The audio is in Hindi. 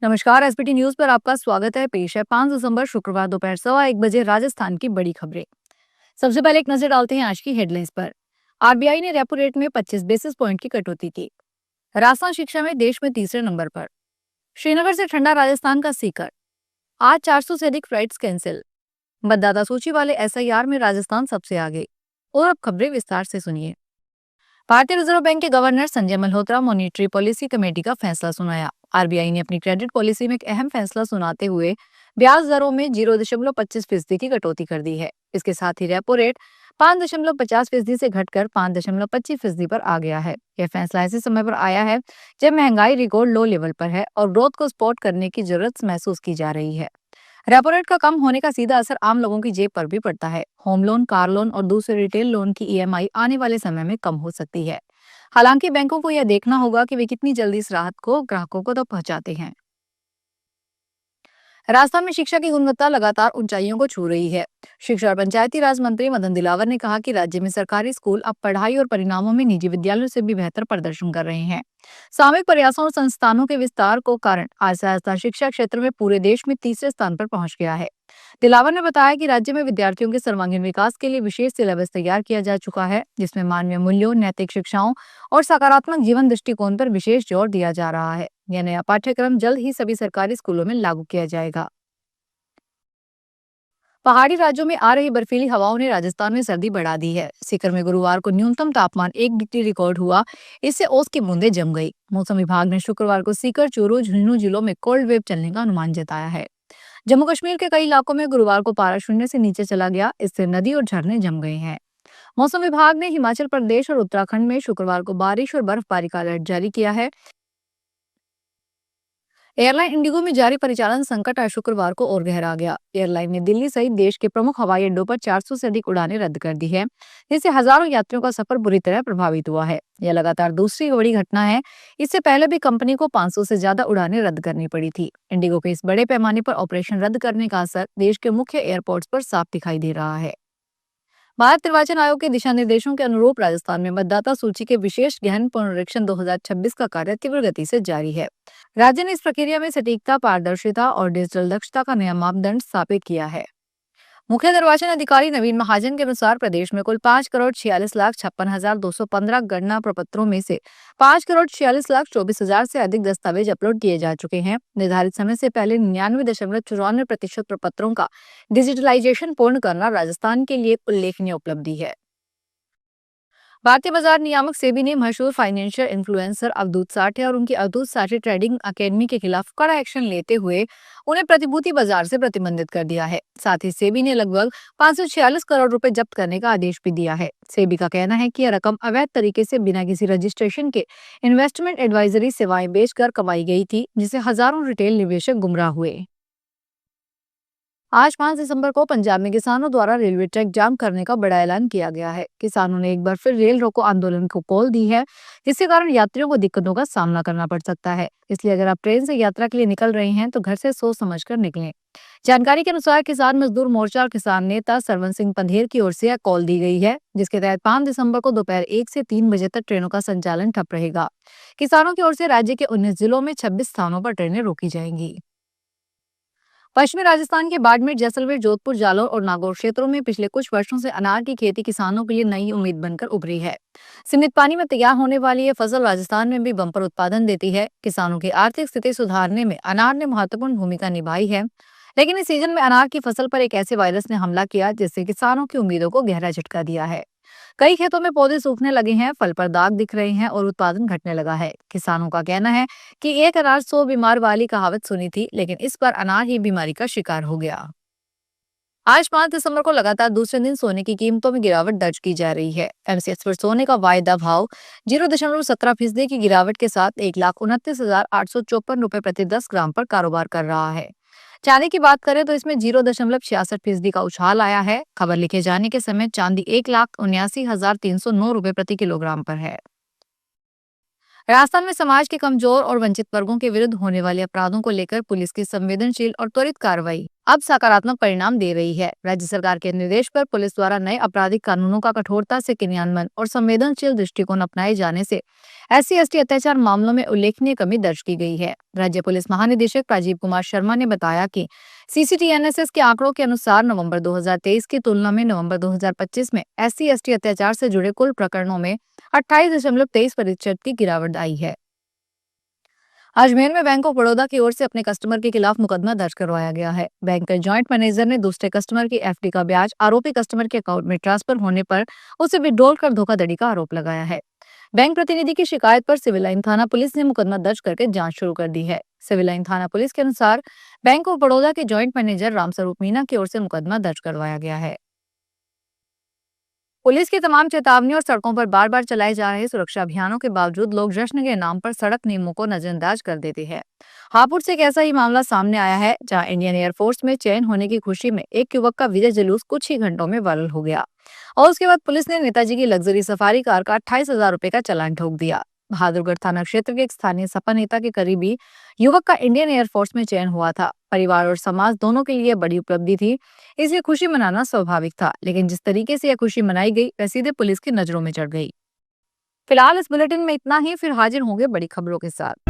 नमस्कार। एसपीटी न्यूज पर आपका स्वागत है। पेश है 5 दिसंबर शुक्रवार दोपहर 1:15 राजस्थान की बड़ी खबरें। सबसे पहले एक नजर डालते हैं आज की हेडलाइंस पर। आरबीआई ने रेपो रेट में 25 बेसिस पॉइंट की कटौती की। राजस्थान शिक्षा में देश में तीसरे नंबर पर। श्रीनगर से ठंडा राजस्थान का सीकर। आज 400 से अधिक फ्लाइट्स कैंसिल। मतदाता सूची वाले एसआईआर में राजस्थान सबसे आगे। और अब खबरें विस्तार से सुनिए। भारतीय रिजर्व बैंक के governor Sanjay Malhotra monetary policy committee का फैसला सुनाया। आरबीआई ने अपनी क्रेडिट पॉलिसी में एक अहम फैसला सुनाते हुए ब्याज दरों में 0.25% की कटौती कर दी है। इसके साथ ही रेपो रेट 5.50% से घटकर 5.25% पर आ गया है। यह फैसला ऐसे समय पर आया है जब महंगाई रिकॉर्ड लो लेवल पर है और ग्रोथ को सपोर्ट करने की जरूरत महसूस की जा रही है। रेपो रेट का कम होने का सीधा असर आम लोगों की जेब पर भी पड़ता है। होम लोन, कार लोन और दूसरे रिटेल लोन की ईएमआई आने वाले समय में कम हो सकती है। हालांकि बैंकों को यह देखना होगा कि वे कितनी जल्दी इस राहत को ग्राहकों को तक पहुंचाते हैं। राजस्थान में शिक्षा की गुणवत्ता लगातार ऊंचाइयों को छू रही है। शिक्षा और पंचायती राज मंत्री मदन दिलावर ने कहा कि राज्य में सरकारी स्कूल अब पढ़ाई और परिणामों में निजी विद्यालयों से भी बेहतर प्रदर्शन कर रहे हैं। सामूहिक प्रयासों और संस्थानों के विस्तार को कारण आज राजस्थान शिक्षा क्षेत्र में पूरे देश में तीसरे स्थान पर पहुंच गया है। दिलावर ने बताया कि राज्य में विद्यार्थियों के सर्वांगीण विकास के लिए विशेष सिलेबस तैयार किया जा चुका है, जिसमें मानवीय मूल्यों, नैतिक शिक्षाओं और सकारात्मक जीवन दृष्टिकोण पर विशेष जोर दिया जा रहा है। यह नया पाठ्यक्रम जल्द ही सभी सरकारी स्कूलों में लागू किया जाएगा। पहाड़ी राज्यों में आ रही बर्फीली हवाओं ने राजस्थान में सर्दी बढ़ा दी है। सीकर में गुरुवार को न्यूनतम तापमान 1 डिग्री रिकॉर्ड हुआ। इससे ओस की बूंदें जम गई। मौसम विभाग ने शुक्रवार को सीकर, चूरू, झुंझुनू जिलों में कोल्ड वेव चलने का अनुमान जताया है। जम्मू कश्मीर के कई इलाकों में गुरुवार को पारा शून्य से नीचे चला गया। इससे नदी और झरने जम गए हैं। मौसम विभाग ने हिमाचल प्रदेश और उत्तराखंड में शुक्रवार को बारिश और बर्फबारी का अलर्ट जारी किया है। एयरलाइन इंडिगो में जारी परिचालन संकट आज शुक्रवार को और गहरा गया। एयरलाइन ने दिल्ली सहित देश के प्रमुख हवाई अड्डों पर 400 से अधिक उड़ानें रद्द कर दी है, जिससे हजारों यात्रियों का सफर बुरी तरह प्रभावित हुआ है। यह लगातार दूसरी बड़ी घटना है। इससे पहले भी कंपनी को 500 से ज्यादा उड़ानें रद्द करनी पड़ी थी। इंडिगो के इस बड़े पैमाने पर ऑपरेशन रद्द करने का असर देश के मुख्य एयरपोर्ट्स पर साफ दिखाई दे रहा है। भारत निर्वाचन आयोग के दिशा निर्देशों के अनुरूप राजस्थान में मतदाता सूची के विशेष गहन पुनरीक्षण 2026 का कार्य तीव्र गति से जारी है। राज्य ने इस प्रक्रिया में सटीकता, पारदर्शिता और डिजिटल दक्षता का नया मापदंड स्थापित किया है। मुख्य निर्वाचन अधिकारी नवीन महाजन के अनुसार प्रदेश में कुल 5,46,56,215 गणना प्रपत्रों में से 5,46,24,000 से अधिक दस्तावेज अपलोड किए जा चुके हैं। निर्धारित समय से पहले 99.94% प्रपत्रों का डिजिटलाइजेशन पूर्ण करना राजस्थान के लिए उल्लेखनीय उपलब्धि है। भारतीय बाजार नियामक सेबी ने मशहूर फाइनेंशियल इन्फ्लुएंसर अवधूत साठे और उनकी अवधूत साठे ट्रेडिंग अकेडमी के खिलाफ कड़ा एक्शन लेते हुए उन्हें प्रतिभूति बाजार से प्रतिबंधित कर दिया है। साथ ही सेबी ने लगभग 546 करोड़ रुपए जब्त करने का आदेश भी दिया है। सेबी का कहना है कि यह रकम अवैध तरीके से बिना किसी रजिस्ट्रेशन के इन्वेस्टमेंट एडवाइजरी सेवाएं बेचकर कमाई गई थी, जिससे हजारों रिटेल निवेशक गुमराह हुए। आज 5 दिसंबर को पंजाब में किसानों द्वारा रेलवे ट्रैक जाम करने का बड़ा ऐलान किया गया है। किसानों ने एक बार फिर रेल रोको आंदोलन को कॉल दी है, जिसके कारण यात्रियों को दिक्कतों का सामना करना पड़ सकता है। इसलिए अगर आप ट्रेन से यात्रा के लिए निकल रहे हैं तो घर से सोच समझ कर निकलें। जानकारी के अनुसार किसान मजदूर मोर्चा और किसान नेता सरवन सिंह पंधेर की ओर से यह कॉल दी गई है, जिसके तहत 5 दिसंबर को दोपहर 1 से 3 बजे तक ट्रेनों का संचालन ठप रहेगा। किसानों की ओर से राज्य के 19 जिलों में 26 स्थानों पर ट्रेनें रोकी जाएंगी। पश्चिमी राजस्थान के बाड़मेर, जैसलमेर, जोधपुर, जालौर और नागौर क्षेत्रों में पिछले कुछ वर्षों से अनार की खेती किसानों के लिए नई उम्मीद बनकर उभरी है। सीमित पानी में तैयार होने वाली ये फसल राजस्थान में भी बम्पर उत्पादन देती है। किसानों की आर्थिक स्थिति सुधारने में अनार ने महत्वपूर्ण भूमिका निभाई है। लेकिन इस सीजन में अनार की फसल पर एक ऐसे वायरस ने हमला किया जिससे किसानों की उम्मीदों को गहरा झटका दिया है। कई खेतों में पौधे सूखने लगे हैं, फल पर दाग दिख रहे हैं और उत्पादन घटने लगा है। किसानों का कहना है कि एक अनार 100 बीमार वाली कहावत सुनी थी, लेकिन इस बार अनार ही बीमारी का शिकार हो गया। आज 5 दिसंबर को लगातार दूसरे दिन सोने की कीमतों में गिरावट दर्ज की जा रही है। एमसीएक्स पर सोने का वायदा भाव 0.17% की गिरावट के साथ 1,29,854 रुपए प्रति 10 ग्राम पर कारोबार कर रहा है। चांदी की बात करें तो इसमें 0.66% का उछाल आया है। खबर लिखे जाने के समय चांदी 1,79,309 रुपए प्रति किलोग्राम पर है। राजस्थान में समाज के कमजोर और वंचित वर्गों के विरुद्ध होने वाले अपराधों को लेकर पुलिस की संवेदनशील और त्वरित कार्रवाई अब सकारात्मक परिणाम दे रही है। राज्य सरकार के निर्देश पर पुलिस द्वारा नए आपराधिक कानूनों का कठोरता से क्रियान्वयन और संवेदनशील दृष्टिकोण अपनाए जाने से SC/ST अत्याचार मामलों में उल्लेखनीय कमी दर्ज की गई है। राज्य पुलिस महानिदेशक राजीव कुमार शर्मा ने बताया कि CCTNSS के आंकड़ों के अनुसार नवंबर 2023 की तुलना में नवंबर 2025 में SC/ST अत्याचार से जुड़े कुल प्रकरणों में 28.23% की गिरावट आई है। अजमेर में बैंक ऑफ बड़ौदा की ओर से अपने कस्टमर के खिलाफ मुकदमा दर्ज करवाया गया है। बैंक के जॉइंट मैनेजर ने दूसरे कस्टमर की FD का ब्याज आरोपी कस्टमर के अकाउंट में ट्रांसफर होने पर उसे विड्रॉल कर धोखाधड़ी का आरोप लगाया है। बैंक प्रतिनिधि की शिकायत पर सिविल लाइन थाना पुलिस ने मुकदमा दर्ज करके जांच शुरू कर दी है। सिविल लाइन थाना पुलिस के अनुसार बैंक ऑफ बड़ौदा के जॉइंट मैनेजर रामस्वरूप मीना की ओर से मुकदमा दर्ज करवाया गया है। पुलिस की तमाम चेतावनी और सड़कों पर बार बार चलाए जा रहे सुरक्षा अभियानों के बावजूद लोग जश्न के नाम पर सड़क नियमों को नजरअंदाज कर देते हैं। हापुड़ से एक ऐसा ही मामला सामने आया है, जहां इंडियन एयरफोर्स में चयन होने की खुशी में एक युवक का विजय जुलूस कुछ ही घंटों में वायरल हो गया और उसके बाद पुलिस ने नेताजी की लग्जरी सफारी कार का 28,000 रुपए का चालान ठोक दिया। बहादुरगढ़ थाना क्षेत्र के एक स्थानीय सपा नेता के करीबी युवक का इंडियन एयरफोर्स में चयन हुआ था। परिवार और समाज दोनों के लिए बड़ी उपलब्धि थी, इसलिए खुशी मनाना स्वाभाविक था, लेकिन जिस तरीके से यह खुशी मनाई गई वह सीधे पुलिस की नजरों में चढ़ गई। फिलहाल इस बुलेटिन में इतना ही, फिर हाजिर होंगे बड़ी खबरों के साथ।